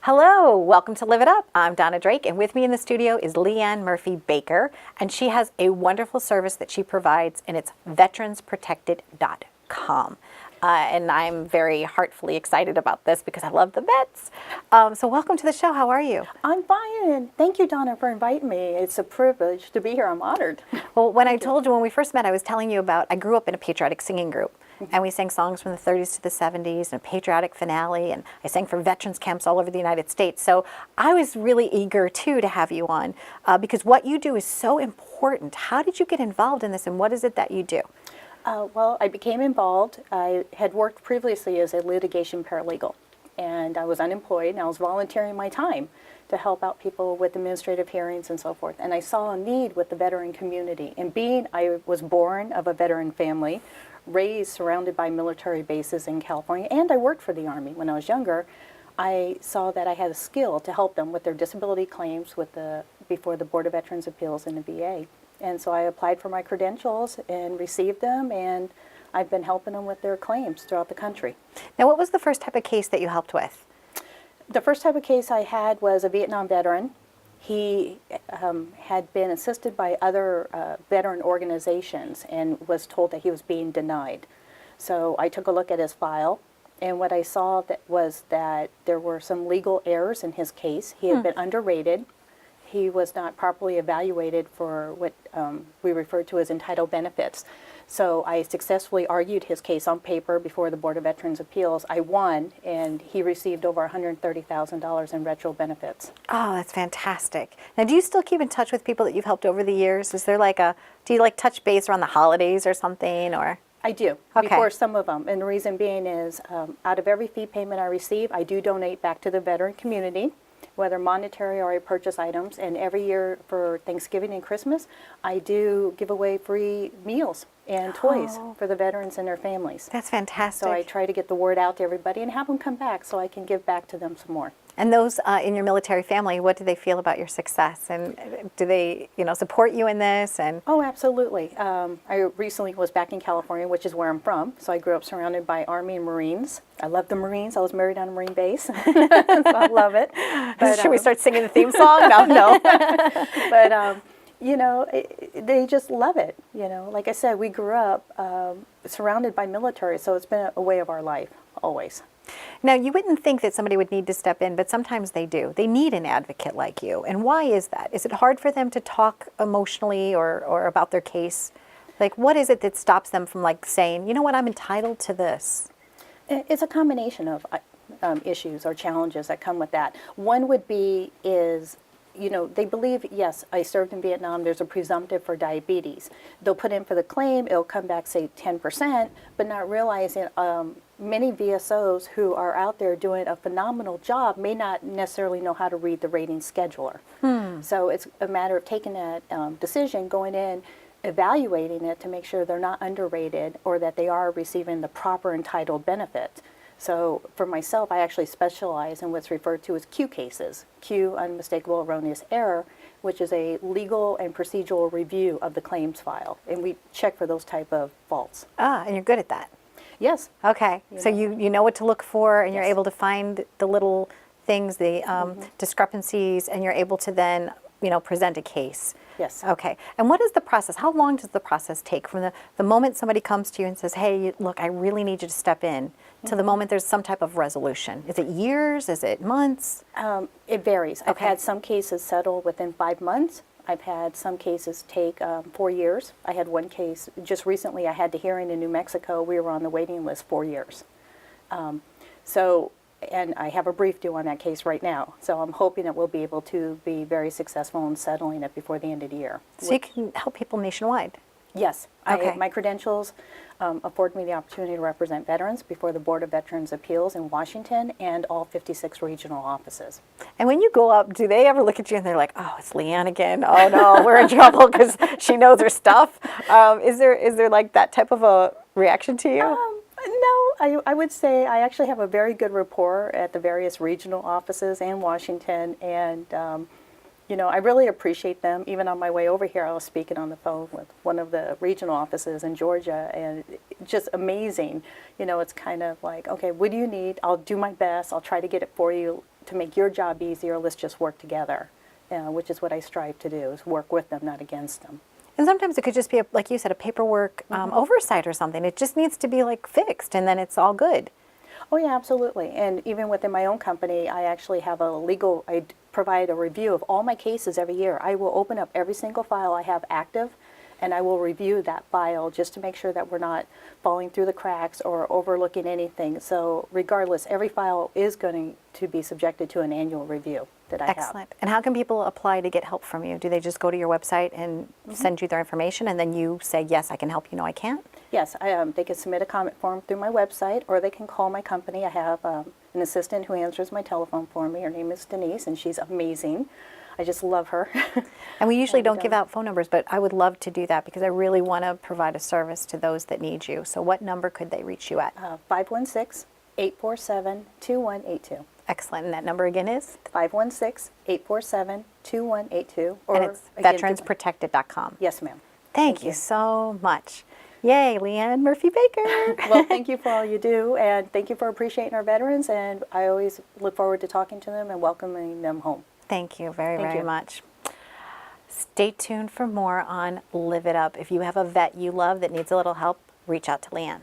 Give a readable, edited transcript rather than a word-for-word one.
Hello, welcome to Live It Up. I'm Donna Drake, and with me in the studio is Leann Murphy-Baker, and she has a wonderful service that she provides, and it's veteransprotected.com. And I'm very heartfully excited about this because I love the vets. So welcome to the show. How are you? I'm fine, and thank you, Donna, for inviting me. It's a privilege to be here. I'm honored. Well, when we first met, I was telling you about, I grew up in a patriotic singing group. And we sang songs from the 30s to the 70s and a patriotic finale, and I sang for veterans camps all over the United States. So I was really eager, too, to have you on because what you do is so important. How did you get involved in this, and what is it that you do? Well, I became involved. I had worked previously as a litigation paralegal, and I was unemployed, and I was volunteering my time to help out people with administrative hearings and so forth. And I saw a need with the veteran community. And I was born of a veteran family, raised surrounded by military bases in California, and I worked for the Army when I was younger. I saw that I had a skill to help them with their disability claims before the Board of Veterans Appeals in the VA. And so I applied for my credentials and received them, and I've been helping them with their claims throughout the country. Now, what was the first type of case that you helped with? The first type of case I had was a Vietnam veteran. He had been assisted by other veteran organizations and was told that he was being denied. So I took a look at his file, and what I saw was that there were some legal errors in his case. He had been underrated. He was not properly evaluated for what we refer to as entitled benefits. So I successfully argued his case on paper before the Board of Veterans Appeals. I won, and he received over $130,000 in retro benefits. Oh, that's fantastic. Now, do you still keep in touch with people that you've helped over the years? Is there do you touch base around the holidays or something, or? I do, Okay. before some of them. And the reason being is, out of every fee payment I receive, I do donate back to the veteran community, whether monetary or I purchase items. And every year for Thanksgiving and Christmas, I do give away free meals and toys for the veterans and their families. That's fantastic. So I try to get the word out to everybody and have them come back so I can give back to them some more. And those in your military family, what do they feel about your success? And do they, support you in this? And Oh, absolutely. I recently was back in California, which is where I'm from. So I grew up surrounded by Army and Marines. I love the Marines. I was married on a Marine base, so I love it. But, should we start singing the theme song? No. But they just love it. Like I said, we grew up surrounded by military, so it's been a way of our life always. Now, you wouldn't think that somebody would need to step in, but sometimes they do. They need an advocate like you. And why is that? Is it hard for them to talk emotionally or about their case? What is it that stops them from saying, you know what, I'm entitled to this? It's a combination of issues or challenges that come with that. One would be they believe, yes, I served in Vietnam, there's a presumptive for diabetes. They'll put in for the claim, it'll come back, say, 10%, but not realizing many VSOs who are out there doing a phenomenal job may not necessarily know how to read the rating scheduler. So it's a matter of taking that decision, going in, evaluating it to make sure they're not underrated or that they are receiving the proper entitled benefit. So for myself, I actually specialize in what's referred to as Q cases, Q, unmistakable erroneous error, which is a legal and procedural review of the claims file. And we check for those type of faults. And you're good at that. Yes. Okay. So you know what to look for, and you're able to find the little things, the discrepancies, and you're able to then, present a case. Yes. Okay. And what is the process? How long does the process take from the moment somebody comes to you and says, hey, look, I really need you to step in, to the moment there's some type of resolution? Is it years? Is it months? It varies. Okay. I've had some cases settle within 5 months. I've had some cases take 4 years. I had one case just recently. I had the hearing in New Mexico. We were on the waiting list 4 years. And I have a brief due on that case right now. So I'm hoping that we'll be able to be very successful in settling it before the end of the year. So you can help people nationwide? Yes. Okay. My credentials afford me the opportunity to represent veterans before the Board of Veterans Appeals in Washington and all 56 regional offices. And when you go up, do they ever look at you and they're like, oh, it's Leann again. Oh, no, we're in trouble because she knows her stuff. Is there that type of a reaction to you? No, I would say I actually have a very good rapport at the various regional offices in Washington, and I really appreciate them. Even on my way over here, I was speaking on the phone with one of the regional offices in Georgia, and just amazing. It's kind of like, okay, what do you need? I'll do my best. I'll try to get it for you to make your job easier, let's just work together, which is what I strive to do, is work with them, not against them. And sometimes it could just be, like you said, a paperwork oversight or something. It just needs to be like fixed, and then it's all good. Oh yeah, absolutely. And even within my own company, I actually have I provide a review of all my cases every year. I will open up every single file I have active, and I will review that file just to make sure that we're not falling through the cracks or overlooking anything. So regardless, every file is going to be subjected to an annual review that I have. Excellent. And how can people apply to get help from you? Do they just go to your website and send you their information, and then you say, yes, I can help you, no, I can't? Yes, they can submit a comment form through my website, or they can call my company. I have an assistant who answers my telephone for me. Her name is Denise, and she's amazing. I just love her. And we usually don't give out phone numbers, but I would love to do that because I really want to provide a service to those that need you. So what number could they reach you at? 516-847-2182. Excellent. And that number again is? 516-847-2182. And it's veteransprotected.com. Yes, ma'am. Thank you so much. Yay, Leann Murphy-Baker. Well, thank you for all you do, and thank you for appreciating our veterans, and I always look forward to talking to them and welcoming them home. Thank you very, Thank very you. much. Stay tuned for more on Live It Up. If you have a vet you love that needs a little help, reach out to Leann.